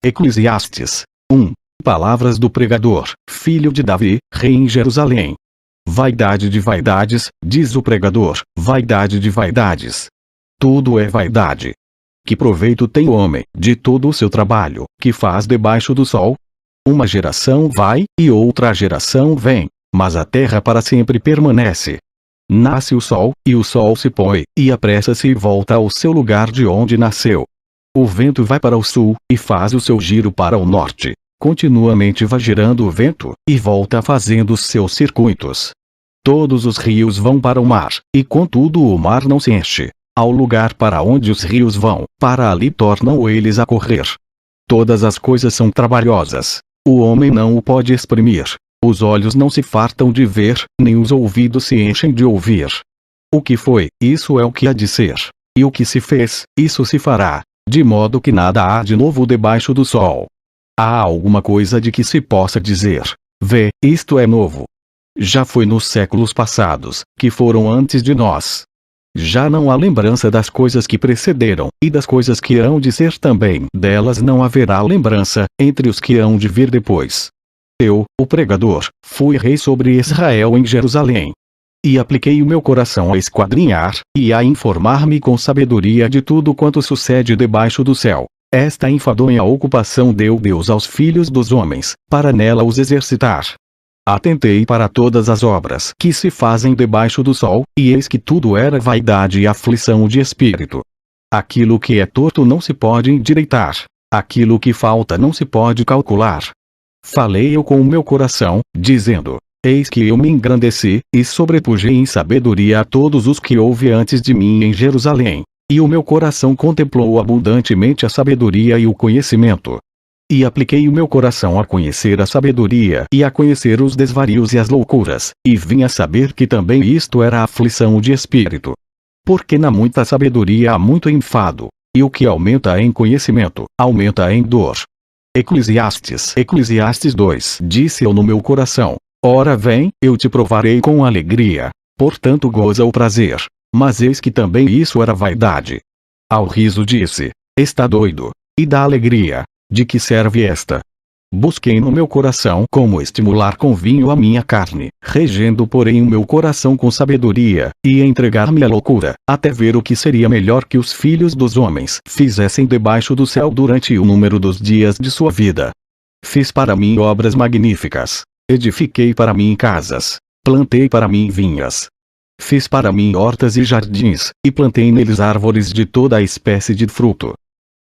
Eclesiastes 1. Palavras do pregador, filho de Davi, rei em Jerusalém. Vaidade de vaidades, diz o pregador, vaidade de vaidades. Tudo é vaidade. Que proveito tem o homem, de todo o seu trabalho, que faz debaixo do sol? Uma geração vai, e outra geração vem, mas a terra para sempre permanece. Nasce o sol, e o sol se põe, e apressa-se e volta ao seu lugar de onde nasceu. O vento vai para o sul, e faz o seu giro para o norte. Continuamente vai girando o vento, e volta fazendo os seus circuitos. Todos os rios vão para o mar, e contudo o mar não se enche. Ao lugar para onde os rios vão, para ali tornam eles a correr. Todas as coisas são trabalhosas. O homem não o pode exprimir. Os olhos não se fartam de ver, nem os ouvidos se enchem de ouvir. O que foi, isso é o que há de ser. E o que se fez, isso se fará. De modo que nada há de novo debaixo do sol. Há alguma coisa de que se possa dizer: vê, isto é novo. Já foi nos séculos passados, que foram antes de nós. Já não há lembrança das coisas que precederam, e das coisas que hão de ser também. Delas não haverá lembrança, entre os que hão de vir depois. Eu, o pregador, fui rei sobre Israel em Jerusalém. E apliquei o meu coração a esquadrinhar, e a informar-me com sabedoria de tudo quanto sucede debaixo do céu. Esta enfadonha ocupação deu Deus aos filhos dos homens, para nela os exercitar. Atentei para todas as obras que se fazem debaixo do sol, e eis que tudo era vaidade e aflição de espírito. Aquilo que é torto não se pode endireitar. Aquilo que falta não se pode calcular. Falei eu com o meu coração, dizendo: eis que eu me engrandeci, e sobrepujei em sabedoria a todos os que houve antes de mim em Jerusalém. E o meu coração contemplou abundantemente a sabedoria e o conhecimento. E apliquei o meu coração a conhecer a sabedoria e a conhecer os desvarios e as loucuras, e vim a saber que também isto era aflição de espírito. Porque na muita sabedoria há muito enfado, e o que aumenta em conhecimento, aumenta em dor. Eclesiastes 2. Disse eu no meu coração: ora vem, eu te provarei com alegria, portanto goza o prazer. Mas eis que também isso era vaidade. Ao riso disse: está doido. E da alegria, de que serve esta? Busquei no meu coração como estimular com vinho a minha carne, regendo porém o meu coração com sabedoria, e entregar-me à loucura, até ver o que seria melhor que os filhos dos homens fizessem debaixo do céu durante o número dos dias de sua vida. Fiz para mim obras magníficas. Edifiquei para mim casas. Plantei para mim vinhas. Fiz para mim hortas e jardins, e plantei neles árvores de toda a espécie de fruto.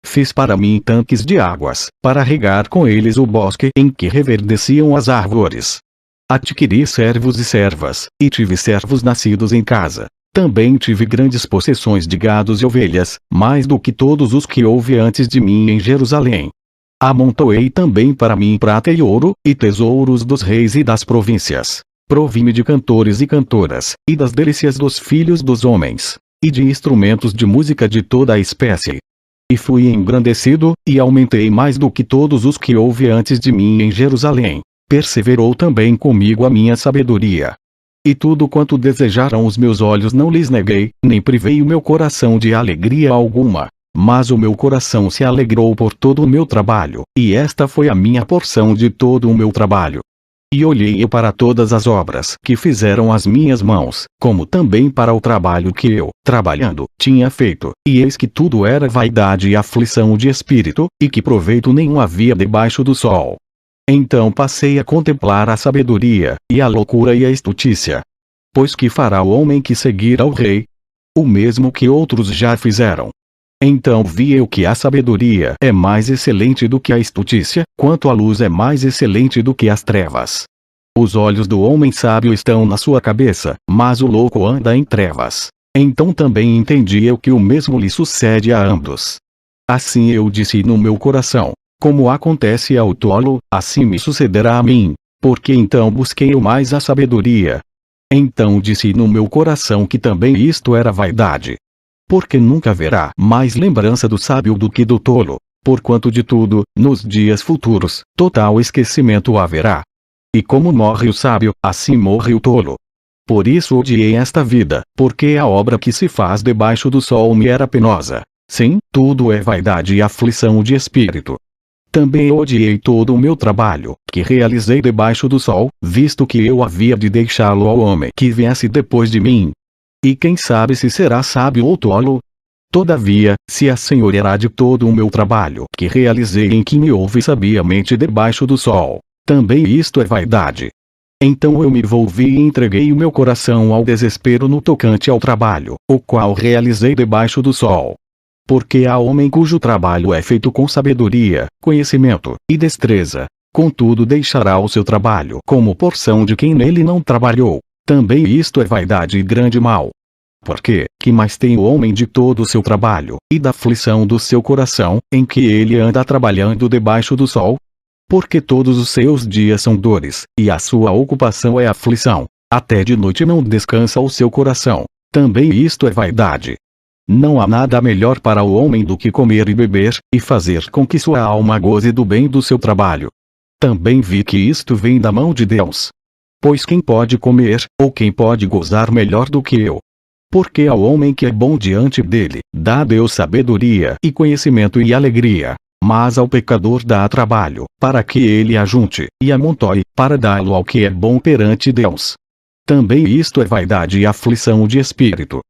Fiz para mim tanques de águas, para regar com eles o bosque em que reverdeciam as árvores. Adquiri servos e servas, e tive servos nascidos em casa. Também tive grandes possessões de gados e ovelhas, mais do que todos os que houve antes de mim em Jerusalém. Amontoei também para mim prata e ouro, e tesouros dos reis e das províncias. Provi-me de cantores e cantoras, e das delícias dos filhos dos homens, e de instrumentos de música de toda a espécie. E fui engrandecido, e aumentei mais do que todos os que houve antes de mim em Jerusalém. Perseverou também comigo a minha sabedoria. E tudo quanto desejaram os meus olhos não lhes neguei, nem privei o meu coração de alegria alguma. Mas o meu coração se alegrou por todo o meu trabalho, e esta foi a minha porção de todo o meu trabalho. E olhei eu para todas as obras que fizeram as minhas mãos, como também para o trabalho que eu, trabalhando, tinha feito, e eis que tudo era vaidade e aflição de espírito, e que proveito nenhum havia debaixo do sol. Então passei a contemplar a sabedoria, e a loucura e a estutícia. Pois que fará o homem que seguir ao rei? O mesmo que outros já fizeram. Então vi eu que a sabedoria é mais excelente do que a estutícia, quanto a luz é mais excelente do que as trevas. Os olhos do homem sábio estão na sua cabeça, mas o louco anda em trevas. Então também entendi eu que o mesmo lhe sucede a ambos. Assim eu disse no meu coração: como acontece ao tolo, assim me sucederá a mim, porque então busquei eu mais a sabedoria. Então disse no meu coração que também isto era vaidade. Porque nunca haverá mais lembrança do sábio do que do tolo, porquanto de tudo, nos dias futuros, total esquecimento haverá. E como morre o sábio, assim morre o tolo. Por isso odiei esta vida, porque a obra que se faz debaixo do sol me era penosa. Sim, tudo é vaidade e aflição de espírito. Também odiei todo o meu trabalho, que realizei debaixo do sol, visto que eu havia de deixá-lo ao homem que viesse depois de mim. E quem sabe se será sábio ou tolo? Todavia, se assenhoreará de todo o meu trabalho que realizei em que me ouve sabiamente debaixo do sol, também isto é vaidade. Então eu me volvi e entreguei o meu coração ao desespero no tocante ao trabalho, o qual realizei debaixo do sol. Porque há homem cujo trabalho é feito com sabedoria, conhecimento e destreza, contudo deixará o seu trabalho como porção de quem nele não trabalhou, também isto é vaidade e grande mal. Porque, que mais tem o homem de todo o seu trabalho, e da aflição do seu coração, em que ele anda trabalhando debaixo do sol? Porque todos os seus dias são dores, e a sua ocupação é aflição, até de noite não descansa o seu coração, também isto é vaidade. Não há nada melhor para o homem do que comer e beber, e fazer com que sua alma goze do bem do seu trabalho. Também vi que isto vem da mão de Deus. Pois quem pode comer, ou quem pode gozar melhor do que eu? Porque ao homem que é bom diante dele, dá Deus sabedoria e conhecimento e alegria, mas ao pecador dá trabalho, para que ele ajunte, e amontoe, para dá-lo ao que é bom perante Deus. Também isto é vaidade e aflição de espírito.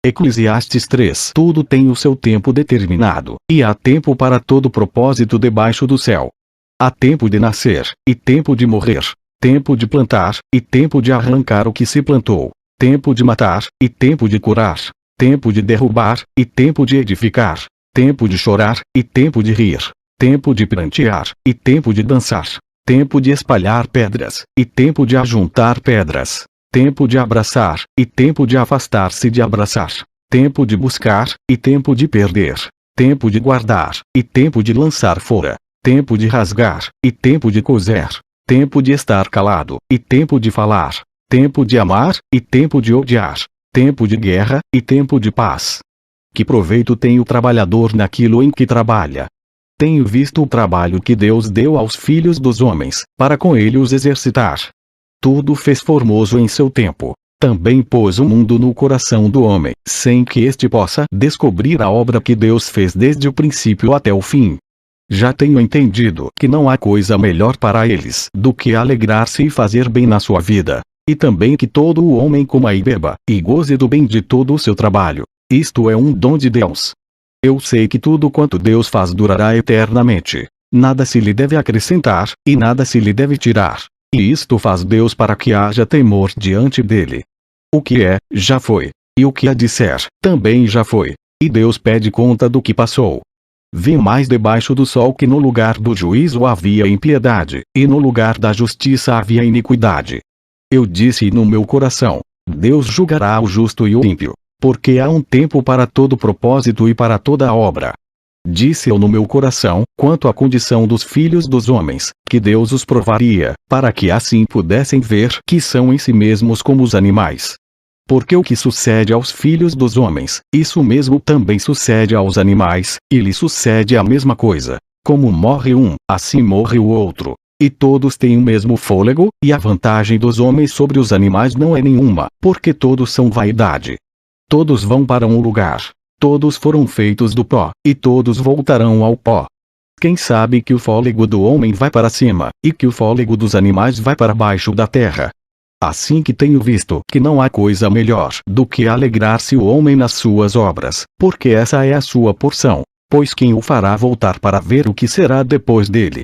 Eclesiastes 3. Tudo tem o seu tempo determinado, e há tempo para todo propósito debaixo do céu. Há tempo de nascer, e tempo de morrer, tempo de plantar, e tempo de arrancar o que se plantou, tempo de matar, e tempo de curar, tempo de derrubar, e tempo de edificar, tempo de chorar, e tempo de rir, tempo de prantear, e tempo de dançar, tempo de espalhar pedras, e tempo de ajuntar pedras, tempo de abraçar, e tempo de afastar-se de abraçar, tempo de buscar, e tempo de perder, tempo de guardar, e tempo de lançar fora, tempo de rasgar, e tempo de coser, tempo de estar calado, e tempo de falar, tempo de amar, e tempo de odiar, tempo de guerra, e tempo de paz. Que proveito tem o trabalhador naquilo em que trabalha? Tenho visto o trabalho que Deus deu aos filhos dos homens, para com ele os exercitar. Tudo fez formoso em seu tempo. Também pôs o mundo no coração do homem, sem que este possa descobrir a obra que Deus fez desde o princípio até o fim. Já tenho entendido que não há coisa melhor para eles do que alegrar-se e fazer bem na sua vida. E também que todo o homem coma e beba, e goze do bem de todo o seu trabalho. Isto é um dom de Deus. Eu sei que tudo quanto Deus faz durará eternamente. Nada se lhe deve acrescentar, e nada se lhe deve tirar. E isto faz Deus para que haja temor diante dele. O que é, já foi. E o que há de ser, também já foi. E Deus pede conta do que passou. Vi mais debaixo do sol que no lugar do juízo havia impiedade, e no lugar da justiça havia iniquidade. Eu disse no meu coração: Deus julgará o justo e o ímpio, porque há um tempo para todo propósito e para toda obra. Disse eu no meu coração, quanto à condição dos filhos dos homens, que Deus os provaria, para que assim pudessem ver que são em si mesmos como os animais. Porque o que sucede aos filhos dos homens, isso mesmo também sucede aos animais, e lhe sucede a mesma coisa. Como morre um, assim morre o outro. E todos têm o mesmo fôlego, e a vantagem dos homens sobre os animais não é nenhuma, porque todos são vaidade. Todos vão para um lugar. Todos foram feitos do pó, e todos voltarão ao pó. Quem sabe que o fôlego do homem vai para cima, e que o fôlego dos animais vai para baixo da terra? Assim que tenho visto que não há coisa melhor do que alegrar-se o homem nas suas obras, porque essa é a sua porção, pois quem o fará voltar para ver o que será depois dele?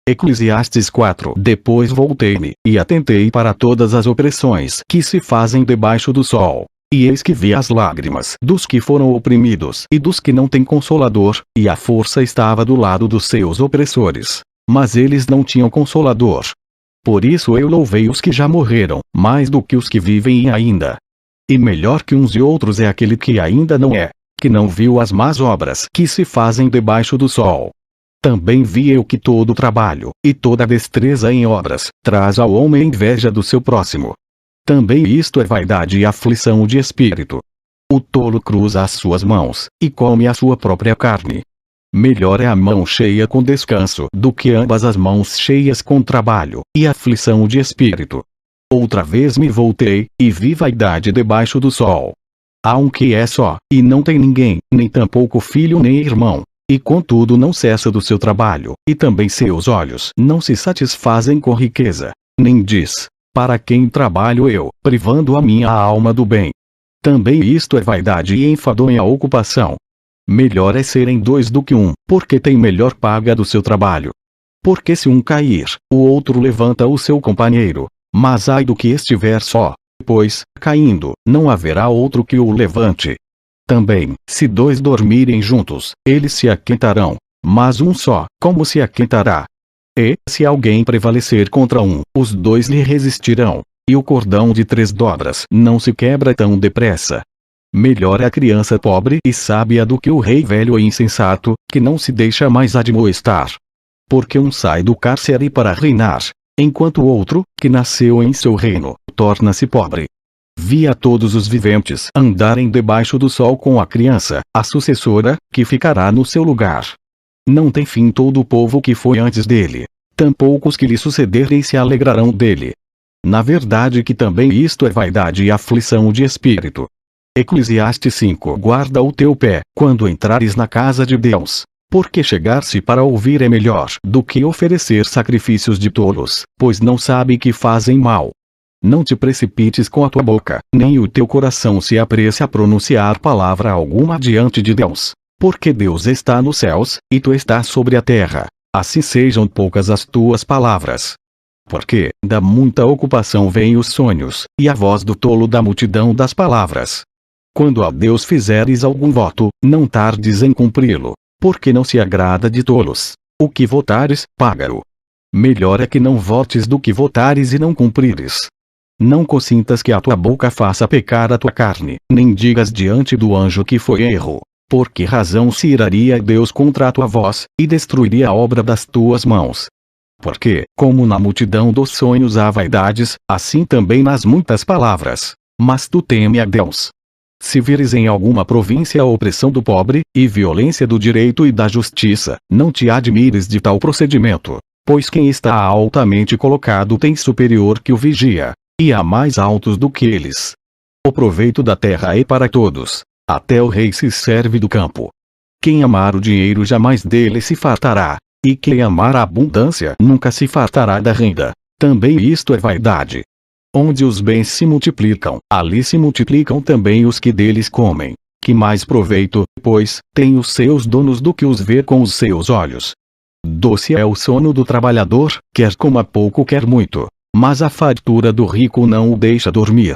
Eclesiastes 4. Depois voltei-me, e atentei para todas as opressões que se fazem debaixo do sol. E eis que vi as lágrimas dos que foram oprimidos e dos que não têm consolador, e a força estava do lado dos seus opressores. Mas eles não tinham consolador. Por isso eu louvei os que já morreram, mais do que os que vivem ainda. E melhor que uns e outros é aquele que ainda não é, que não viu as más obras que se fazem debaixo do sol. Também vi eu que todo trabalho, e toda destreza em obras, traz ao homem inveja do seu próximo. Também isto é vaidade e aflição de espírito. O tolo cruza as suas mãos, e come a sua própria carne. Melhor é a mão cheia com descanso do que ambas as mãos cheias com trabalho e aflição de espírito. Outra vez me voltei, e vi vaidade debaixo do sol. Há um que é só, e não tem ninguém, nem tampouco filho nem irmão. e contudo não cessa do seu trabalho, e também seus olhos não se satisfazem com riqueza. Nem diz: para quem trabalho eu, privando a minha alma do bem? Também isto é vaidade e enfadonha ocupação. Melhor é serem dois do que um, porque tem melhor paga do seu trabalho. Porque se um cair, o outro levanta o seu companheiro. Mas ai do que estiver só, pois, caindo, não haverá outro que o levante. Também, se dois dormirem juntos, eles se aquentarão. Mas um só, como se aquentará? E, se alguém prevalecer contra um, os dois lhe resistirão. E o cordão de 3 dobras não se quebra tão depressa. Melhor é a criança pobre e sábia do que o rei velho e insensato, que não se deixa mais admoestar. Porque um sai do cárcere para reinar, enquanto o outro, que nasceu em seu reino, torna-se pobre. Vi a todos os viventes andarem debaixo do sol com a criança, a sucessora, que ficará no seu lugar. Não tem fim todo o povo que foi antes dele. Tampouco os que lhe sucederem se alegrarão dele. Na verdade que também isto é vaidade e aflição de espírito. Eclesiastes 5. Guarda o teu pé, quando entrares na casa de Deus. Porque chegar-se para ouvir é melhor do que oferecer sacrifícios de tolos, pois não sabe que fazem mal. Não te precipites com a tua boca, nem o teu coração se apresse a pronunciar palavra alguma diante de Deus. Porque Deus está nos céus, e tu estás sobre a terra. Assim sejam poucas as tuas palavras. Porque, da muita ocupação vêm os sonhos, e a voz do tolo da multidão das palavras. Quando a Deus fizeres algum voto, não tardes em cumpri-lo, porque não se agrada de tolos. O que votares, paga-o. Melhor é que não votes do que votares e não cumprires. Não consintas que a tua boca faça pecar a tua carne, nem digas diante do anjo que foi erro. Por que razão se iraria Deus contra a tua voz, e destruiria a obra das tuas mãos? Porque, como na multidão dos sonhos há vaidades, assim também nas muitas palavras. Mas tu teme a Deus. Se vires em alguma província a opressão do pobre, e violência do direito e da justiça, não te admires de tal procedimento. Pois quem está altamente colocado tem superior que o vigia, e há mais altos do que eles. O proveito da terra é para todos. Até o rei se serve do campo. Quem amar o dinheiro jamais dele se fartará, e quem amar a abundância nunca se fartará da renda. Também isto é vaidade. Onde os bens se multiplicam, ali se multiplicam também os que deles comem. Que mais proveito, pois, tem os seus donos do que os ver com os seus olhos. Doce é o sono do trabalhador, quer coma pouco quer muito, mas a fartura do rico não o deixa dormir.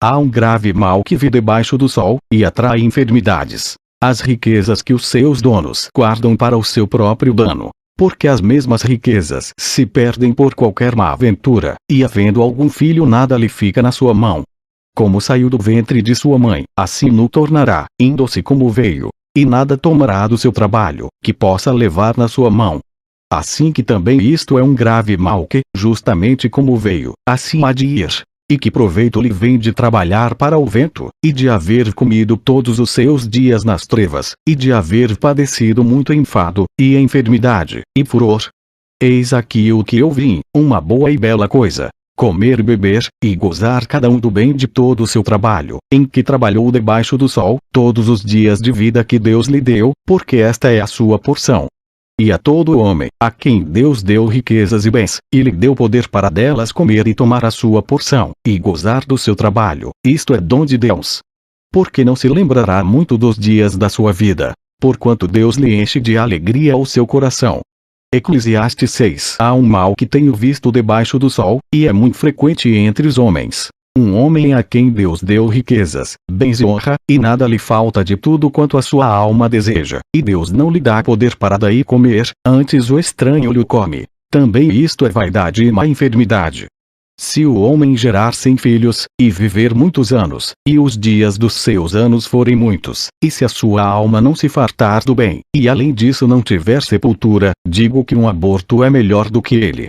Há um grave mal que vive debaixo do sol, e atrai enfermidades. As riquezas que os seus donos guardam para o seu próprio dano. Porque as mesmas riquezas se perdem por qualquer má aventura, e havendo algum filho nada lhe fica na sua mão. Como saiu do ventre de sua mãe, assim no tornará, indo-se como veio, e nada tomará do seu trabalho, que possa levar na sua mão. Assim que também isto é um grave mal que, justamente como veio, assim há de ir. E que proveito lhe vem de trabalhar para o vento, e de haver comido todos os seus dias nas trevas, e de haver padecido muito enfado, e enfermidade, e furor? Eis aqui o que eu vim, uma boa e bela coisa: comer e beber, e gozar cada um do bem de todo o seu trabalho, em que trabalhou debaixo do sol, todos os dias de vida que Deus lhe deu, porque esta é a sua porção. E a todo homem, a quem Deus deu riquezas e bens, e lhe deu poder para delas comer e tomar a sua porção, e gozar do seu trabalho, isto é dom de Deus. Porque não se lembrará muito dos dias da sua vida, porquanto Deus lhe enche de alegria o seu coração. Eclesiastes 6. Há um mal que tenho visto debaixo do sol, e é muito frequente entre os homens. Um homem a quem Deus deu riquezas, bens e honra, e nada lhe falta de tudo quanto a sua alma deseja, e Deus não lhe dá poder para daí comer, antes o estranho lhe come. Também isto é vaidade e má enfermidade. Se o homem gerar 100 filhos, e viver muitos anos, e os dias dos seus anos forem muitos, e se a sua alma não se fartar do bem, e além disso não tiver sepultura, digo que um aborto é melhor do que ele.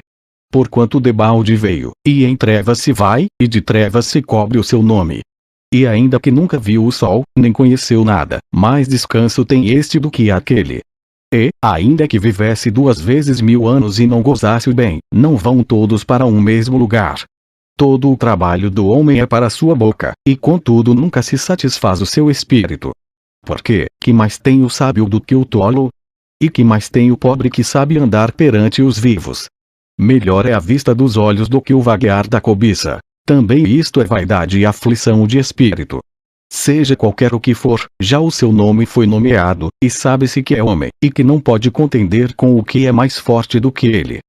Porquanto debalde veio, e em trevas se vai, e de trevas se cobre o seu nome. E ainda que nunca viu o sol, nem conheceu nada, mais descanso tem este do que aquele. E, ainda que vivesse 2 vezes 1000 anos e não gozasse o bem, não vão todos para um mesmo lugar. Todo o trabalho do homem é para a sua boca, e contudo nunca se satisfaz o seu espírito. Porque, que mais tem o sábio do que o tolo? E que mais tem o pobre que sabe andar perante os vivos? Melhor é a vista dos olhos do que o vaguear da cobiça. Também isto é vaidade e aflição de espírito. Seja qualquer o que for, já o seu nome foi nomeado, e sabe-se que é homem, e que não pode contender com o que é mais forte do que ele.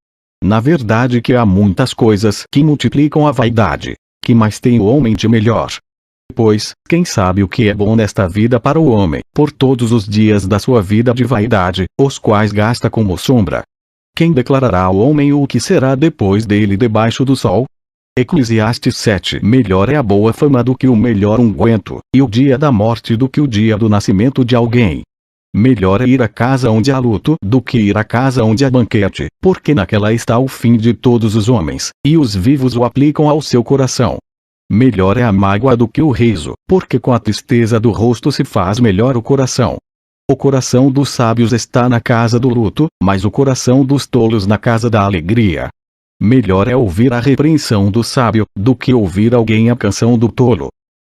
Na verdade que há muitas coisas que multiplicam a vaidade. Que mais tem o homem de melhor? Pois, quem sabe o que é bom nesta vida para o homem, por todos os dias da sua vida de vaidade, os quais gasta como sombra? Quem declarará ao homem o que será depois dele debaixo do sol? Eclesiastes 7. Melhor é a boa fama do que o melhor unguento, e o dia da morte do que o dia do nascimento de alguém. Melhor é ir à casa onde há luto do que ir à casa onde há banquete, porque naquela está o fim de todos os homens, e os vivos o aplicam ao seu coração. Melhor é a mágoa do que o riso, porque com a tristeza do rosto se faz melhor o coração. O coração dos sábios está na casa do luto, mas o coração dos tolos na casa da alegria. Melhor é ouvir a repreensão do sábio, do que ouvir alguém a canção do tolo.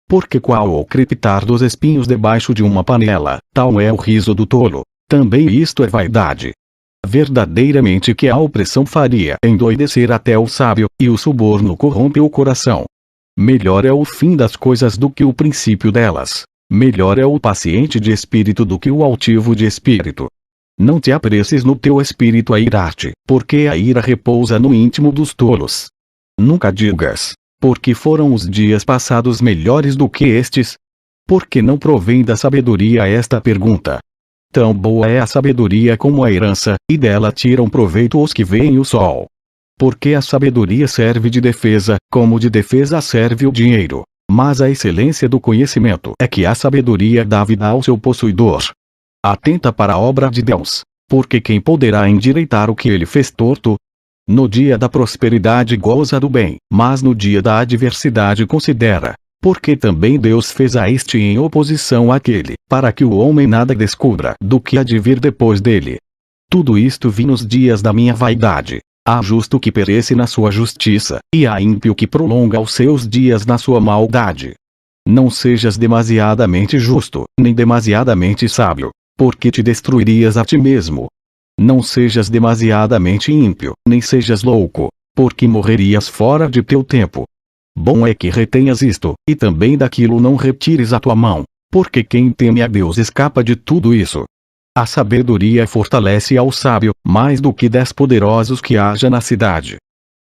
Porque qual o crepitar dos espinhos debaixo de uma panela, tal é o riso do tolo. Também isto é vaidade. Verdadeiramente que a opressão faria endoidecer até o sábio, e o suborno corrompe o coração. Melhor é o fim das coisas do que o princípio delas. Melhor é o paciente de espírito do que o altivo de espírito. Não te apresses no teu espírito a irar-te, porque a ira repousa no íntimo dos tolos. Nunca digas, porque foram os dias passados melhores do que estes? Porque não provém da sabedoria esta pergunta. Tão boa é a sabedoria como a herança, e dela tiram proveito os que veem o sol. Porque a sabedoria serve de defesa, como de defesa serve o dinheiro. Mas a excelência do conhecimento é que a sabedoria dá vida ao seu possuidor. Atenta para a obra de Deus, porque quem poderá endireitar o que ele fez torto? No dia da prosperidade goza do bem, mas no dia da adversidade considera, porque também Deus fez a este em oposição àquele, para que o homem nada descubra do que há de vir depois dele. Tudo isto vi nos dias da minha vaidade. Há justo que perece na sua justiça, e há ímpio que prolonga os seus dias na sua maldade. Não sejas demasiadamente justo, nem demasiadamente sábio, porque te destruirias a ti mesmo. Não sejas demasiadamente ímpio, nem sejas louco, porque morrerias fora de teu tempo. Bom é que retenhas isto, e também daquilo não retires a tua mão, porque quem teme a Deus escapa de tudo isso. A sabedoria fortalece ao sábio, mais do que 10 poderosos que haja na cidade.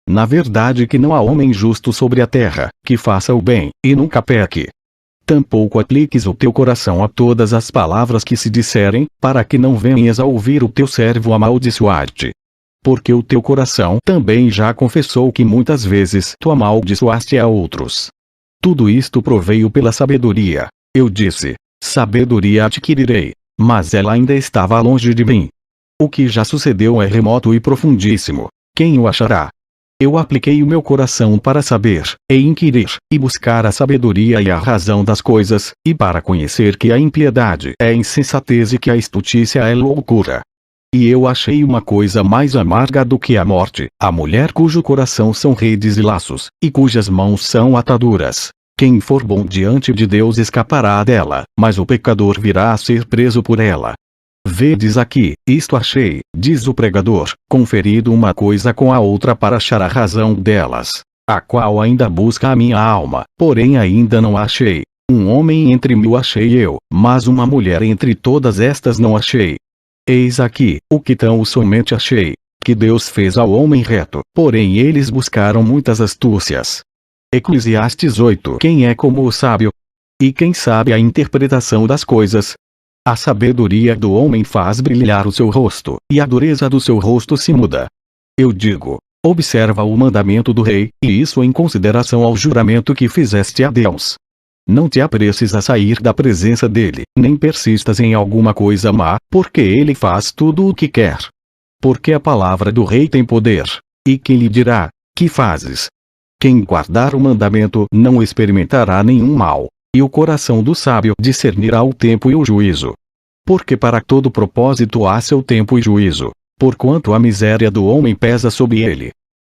Na verdade que não há homem justo sobre a terra, que faça o bem, e nunca peque. Tampouco apliques o teu coração a todas as palavras que se disserem, para que não venhas a ouvir o teu servo amaldiçoar-te. Porque o teu coração também já confessou que muitas vezes tu amaldiçoaste a outros. Tudo isto proveio pela sabedoria. Eu disse, sabedoria adquirirei, mas ela ainda estava longe de mim. O que já sucedeu é remoto e profundíssimo. Quem o achará? Eu apliquei o meu coração para saber, e inquirir, e buscar a sabedoria e a razão das coisas, e para conhecer que a impiedade é insensatez e que a estultícia é loucura. E eu achei uma coisa mais amarga do que a morte, a mulher cujo coração são redes e laços, e cujas mãos são ataduras. Quem for bom diante de Deus escapará dela, mas o pecador virá a ser preso por ela. Vedes aqui, isto achei, diz o pregador, conferido uma coisa com a outra para achar a razão delas, a qual ainda busca a minha alma, porém ainda não achei. Um homem entre 1000 achei eu, mas uma mulher entre todas estas não achei. Eis aqui, o que tão somente achei, que Deus fez ao homem reto, porém eles buscaram muitas astúcias. Eclesiastes 8. Quem é como o sábio? E quem sabe a interpretação das coisas? A sabedoria do homem faz brilhar o seu rosto, e a dureza do seu rosto se muda. Eu digo, observa o mandamento do rei, e isso em consideração ao juramento que fizeste a Deus. Não te apresses a sair da presença dele, nem persistas em alguma coisa má, porque ele faz tudo o que quer. Porque a palavra do rei tem poder, e quem lhe dirá, que fazes? Quem guardar o mandamento não experimentará nenhum mal, e o coração do sábio discernirá o tempo e o juízo. Porque para todo propósito há seu tempo e juízo, porquanto a miséria do homem pesa sobre ele.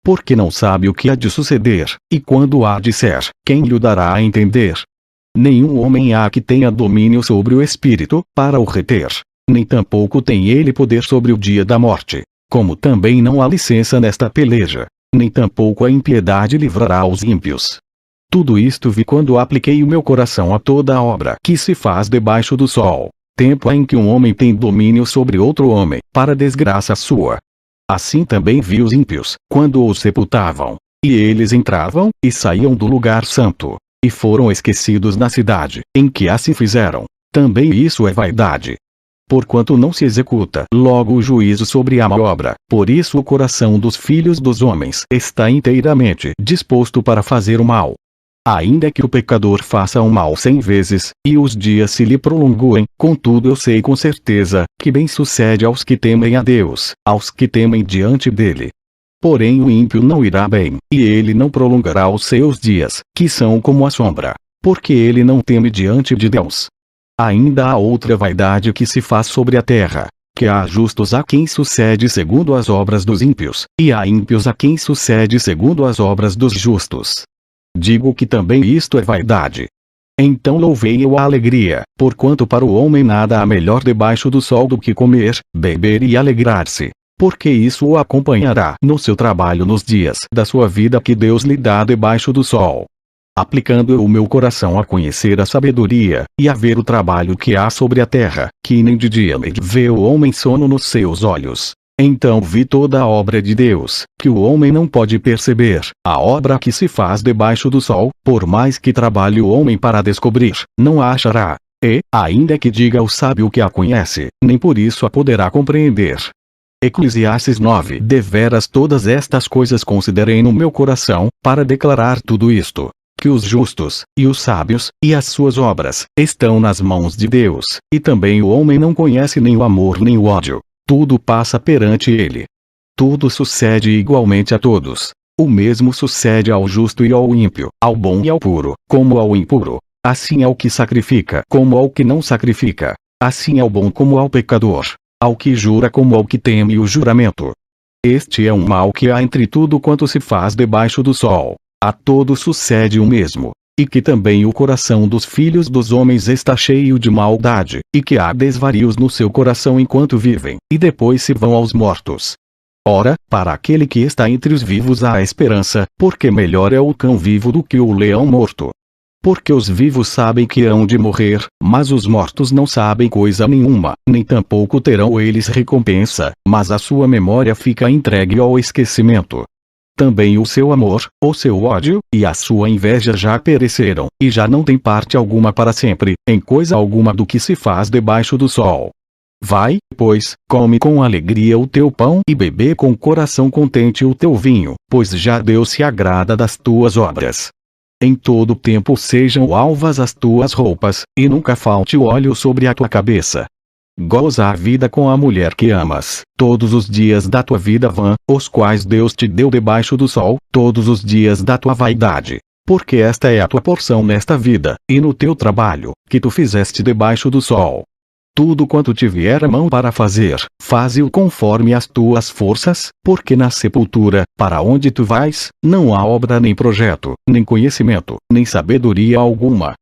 Porque não sabe o que há de suceder, e quando há de ser, quem lhe dará a entender? Nenhum homem há que tenha domínio sobre o espírito, para o reter. nem tampouco tem ele poder sobre o dia da morte. Como também não há licença nesta peleja, nem tampouco a impiedade livrará os ímpios. Tudo isto vi quando apliquei o meu coração a toda a obra que se faz debaixo do sol, tempo em que um homem tem domínio sobre outro homem, para desgraça sua. Assim também vi os ímpios, quando os sepultavam, e eles entravam e saíam do lugar santo, e foram esquecidos na cidade, em que assim fizeram. Também isso é vaidade. Porquanto não se executa logo o juízo sobre a má obra, por isso o coração dos filhos dos homens está inteiramente disposto para fazer o mal. Ainda que o pecador faça o mal 100 vezes, e os dias se lhe prolonguem, contudo eu sei com certeza, que bem sucede aos que temem a Deus, aos que temem diante dele. Porém o ímpio não irá bem, e ele não prolongará os seus dias, que são como a sombra, porque ele não teme diante de Deus. Ainda há outra vaidade que se faz sobre a terra, que há justos a quem sucede segundo as obras dos ímpios, e há ímpios a quem sucede segundo as obras dos justos. Digo que também isto é vaidade. Então louvei eu a alegria, porquanto para o homem nada há melhor debaixo do sol do que comer, beber e alegrar-se, porque isso o acompanhará no seu trabalho nos dias da sua vida que Deus lhe dá debaixo do sol. Aplicando eu o meu coração a conhecer a sabedoria, e a ver o trabalho que há sobre a terra, que nem de dia nem vê o homem sono nos seus olhos. Então vi toda a obra de Deus, que o homem não pode perceber, a obra que se faz debaixo do sol, por mais que trabalhe o homem para descobrir, não a achará. E, ainda que diga o sábio que a conhece, nem por isso a poderá compreender. Eclesiastes 9. Deveras todas estas coisas considerei no meu coração, para declarar tudo isto. Que os justos, e os sábios, e as suas obras, estão nas mãos de Deus, e também o homem não conhece nem o amor nem o ódio. Tudo passa perante ele. Tudo sucede igualmente a todos. O mesmo sucede ao justo e ao ímpio, ao bom e ao puro, como ao impuro. Assim ao que sacrifica como ao que não sacrifica. Assim ao bom como ao pecador. Ao que jura como ao que teme o juramento. Este é um mal que há entre tudo quanto se faz debaixo do sol. A todos sucede o mesmo, e que também o coração dos filhos dos homens está cheio de maldade, e que há desvarios no seu coração enquanto vivem, e depois se vão aos mortos. Ora, para aquele que está entre os vivos há esperança, porque melhor é o cão vivo do que o leão morto. Porque os vivos sabem que hão de morrer, mas os mortos não sabem coisa nenhuma, nem tampouco terão eles recompensa, mas a sua memória fica entregue ao esquecimento. Também o seu amor, o seu ódio, e a sua inveja já pereceram, e já não tem parte alguma para sempre, em coisa alguma do que se faz debaixo do sol. Vai, pois, come com alegria o teu pão e bebe com coração contente o teu vinho, pois já Deus se agrada das tuas obras. Em todo tempo sejam alvas as tuas roupas, e nunca falte o óleo sobre a tua cabeça. Goza a vida com a mulher que amas, todos os dias da tua vida vã, os quais Deus te deu debaixo do sol, todos os dias da tua vaidade. Porque esta é a tua porção nesta vida, e no teu trabalho, que tu fizeste debaixo do sol. Tudo quanto te vier a mão para fazer, faze-o conforme as tuas forças, porque na sepultura, para onde tu vais, não há obra nem projeto, nem conhecimento, nem sabedoria alguma.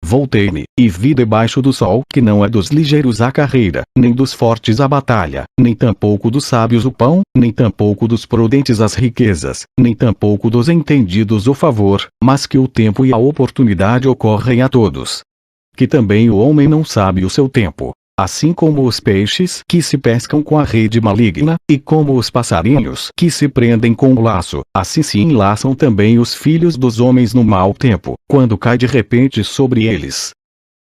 Voltei-me, e vi debaixo do sol que não é dos ligeiros a carreira, nem dos fortes a batalha, nem tampouco dos sábios o pão, nem tampouco dos prudentes as riquezas, nem tampouco dos entendidos o favor, mas que o tempo e a oportunidade ocorrem a todos. Que também o homem não sabe o seu tempo. Assim como os peixes que se pescam com a rede maligna, e como os passarinhos que se prendem com o laço, assim se enlaçam também os filhos dos homens no mau tempo, quando cai de repente sobre eles.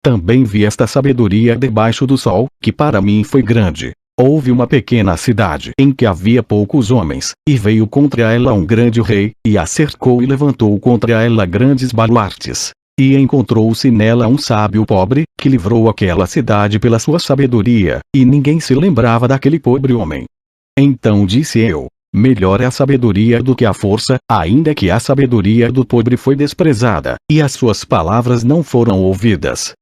Também vi esta sabedoria debaixo do sol, que para mim foi grande. Houve uma pequena cidade em que havia poucos homens, e veio contra ela um grande rei, e a cercou e levantou contra ela grandes baluartes. E encontrou-se nela um sábio pobre, que livrou aquela cidade pela sua sabedoria, e ninguém se lembrava daquele pobre homem. Então disse eu, melhor é a sabedoria do que a força, ainda que a sabedoria do pobre foi desprezada, e as suas palavras não foram ouvidas.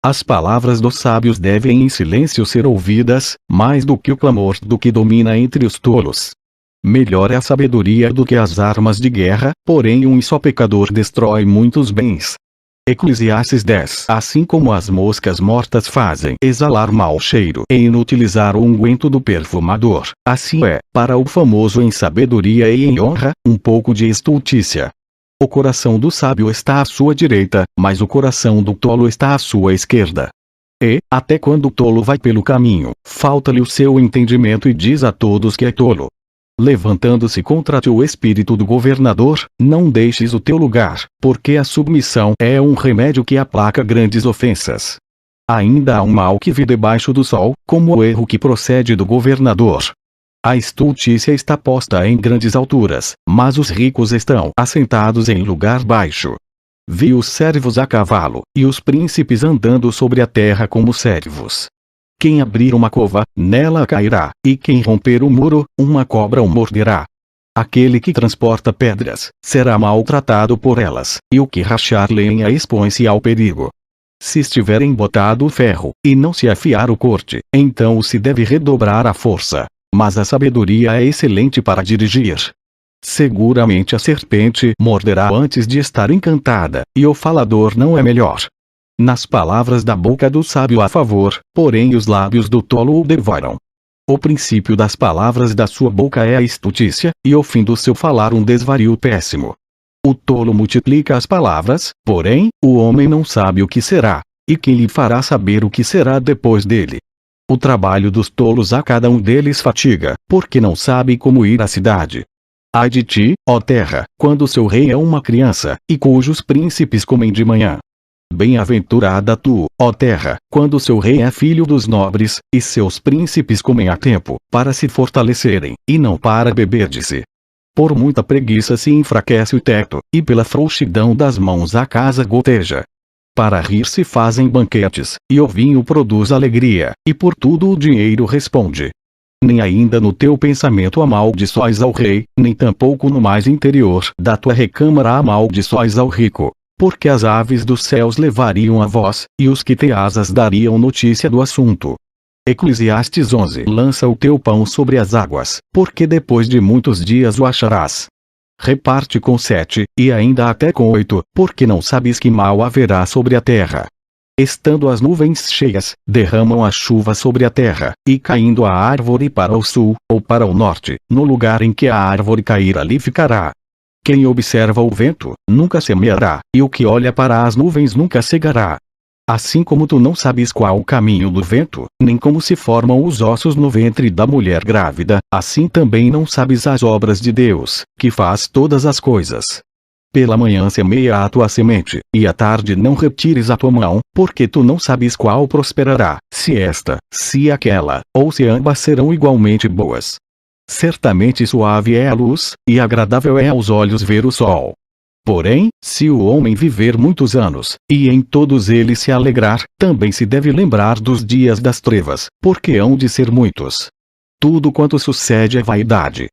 As palavras dos sábios devem em silêncio ser ouvidas, mais do que o clamor do que domina entre os tolos. Melhor é a sabedoria do que as armas de guerra, porém um só pecador destrói muitos bens. Eclesiastes 10. Assim como as moscas mortas fazem exalar mau cheiro e inutilizar o unguento do perfumador, assim é, para o famoso em sabedoria e em honra, um pouco de estultícia. O coração do sábio está à sua direita, mas o coração do tolo está à sua esquerda. E, até quando o tolo vai pelo caminho, falta-lhe o seu entendimento e diz a todos que é tolo. Levantando-se contra ti o espírito do governador, não deixes o teu lugar, porque a submissão é um remédio que aplaca grandes ofensas. Ainda há um mal que vi debaixo do sol, como o erro que procede do governador. A estultícia está posta em grandes alturas, mas os ricos estão assentados em lugar baixo. Vi os servos a cavalo, e os príncipes andando sobre a terra como servos. Quem abrir uma cova, nela cairá, e quem romper o muro, uma cobra o morderá. Aquele que transporta pedras, será maltratado por elas, e o que rachar lenha expõe-se ao perigo. Se estiver embotado o ferro, e não se afiar o corte, então se deve redobrar a força. Mas a sabedoria é excelente para dirigir. Seguramente a serpente morderá antes de estar encantada, e o falador não é melhor. Nas palavras da boca do sábio há favor, porém os lábios do tolo o devoram. O princípio das palavras da sua boca é a estultícia, e o fim do seu falar um desvario péssimo. O tolo multiplica as palavras, porém, o homem não sabe o que será, e quem lhe fará saber o que será depois dele? O trabalho dos tolos a cada um deles fatiga, porque não sabe como ir à cidade. Ai de ti, ó terra, quando seu rei é uma criança, e cujos príncipes comem de manhã. Bem-aventurada tu, ó terra, quando seu rei é filho dos nobres, e seus príncipes comem a tempo, para se fortalecerem, e não para beber de si. Por muita preguiça se enfraquece o teto, e pela frouxidão das mãos a casa goteja. Para rir se fazem banquetes, e o vinho produz alegria, e por tudo o dinheiro responde. Nem ainda no teu pensamento amaldiçoes ao rei, nem tampouco no mais interior da tua recâmara amaldiçoes ao rico. Porque as aves dos céus levariam a voz, e os que têm asas dariam notícia do assunto. Eclesiastes 11. Lança o teu pão sobre as águas, porque depois de muitos dias o acharás. Reparte com 7, e ainda até com 8, porque não sabes que mal haverá sobre a terra. Estando as nuvens cheias, derramam a chuva sobre a terra, e caindo a árvore para o sul, ou para o norte, no lugar em que a árvore cair ali ficará. Quem observa o vento, nunca semeará, e o que olha para as nuvens nunca cegará. Assim como tu não sabes qual o caminho do vento, nem como se formam os ossos no ventre da mulher grávida, assim também não sabes as obras de Deus, que faz todas as coisas. Pela manhã semeia a tua semente, e à tarde não retires a tua mão, porque tu não sabes qual prosperará, se esta, se aquela, ou se ambas serão igualmente boas. Certamente suave é a luz, e agradável é aos olhos ver o sol. Porém, se o homem viver muitos anos, e em todos eles se alegrar, também se deve lembrar dos dias das trevas, porque hão de ser muitos. Tudo quanto sucede é vaidade.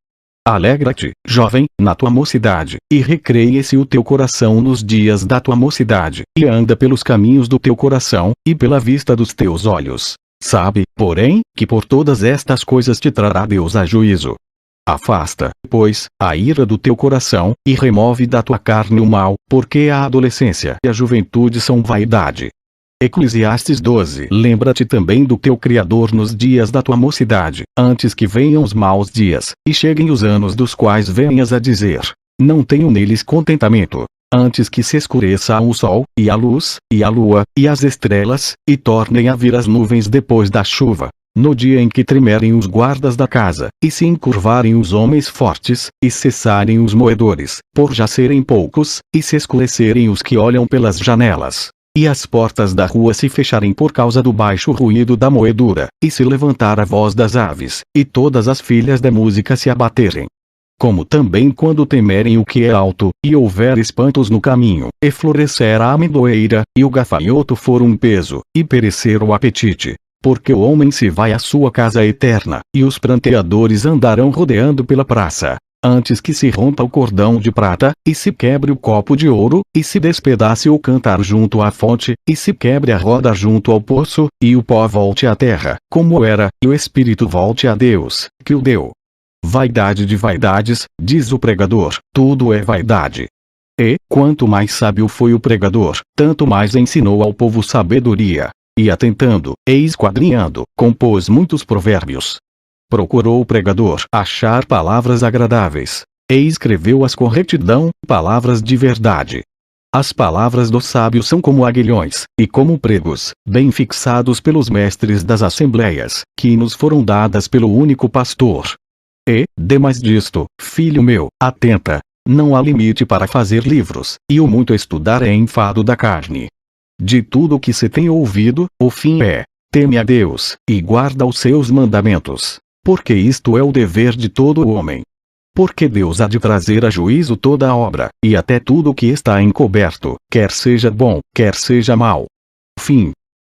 Alegra-te, jovem, na tua mocidade, e recreie-se o teu coração nos dias da tua mocidade, e anda pelos caminhos do teu coração, e pela vista dos teus olhos. Sabe, porém, que por todas estas coisas te trará Deus a juízo. Afasta, pois, a ira do teu coração, e remove da tua carne o mal, porque a adolescência e a juventude são vaidade. Eclesiastes 12. Lembra-te também do teu Criador nos dias da tua mocidade, antes que venham os maus dias, e cheguem os anos dos quais venhas a dizer: não tenho neles contentamento. Antes que se escureça o sol, e a luz, e a lua, e as estrelas, e tornem a vir as nuvens depois da chuva. No dia em que tremerem os guardas da casa, e se encurvarem os homens fortes, e cessarem os moedores, por já serem poucos, e se escurecerem os que olham pelas janelas, e as portas da rua se fecharem por causa do baixo ruído da moedura, e se levantar a voz das aves, e todas as filhas da música se abaterem. Como também quando temerem o que é alto, e houver espantos no caminho, e florescer a amendoeira, e o gafanhoto for um peso, e perecer o apetite. Porque o homem se vai à sua casa eterna, e os pranteadores andarão rodeando pela praça, antes que se rompa o cordão de prata, e se quebre o copo de ouro, e se despedace o cântaro junto à fonte, e se quebre a roda junto ao poço, e o pó volte à terra, como era, e o espírito volte a Deus, que o deu. Vaidade de vaidades, diz o pregador, tudo é vaidade. E, quanto mais sábio foi o pregador, tanto mais ensinou ao povo sabedoria. E atentando, e esquadrinhando, compôs muitos provérbios. Procurou o pregador achar palavras agradáveis. E escreveu-as com retidão, palavras de verdade. As palavras do sábio são como aguilhões, e como pregos, bem fixados pelos mestres das assembleias, que nos foram dadas pelo único pastor. E, demais disto, filho meu, atenta. Não há limite para fazer livros, e o muito estudar é enfado da carne. De tudo o que se tem ouvido, o fim é: teme a Deus, e guarda os seus mandamentos, porque isto é o dever de todo homem. Porque Deus há de trazer a juízo toda a obra, e até tudo o que está encoberto, quer seja bom, quer seja mau. Fim.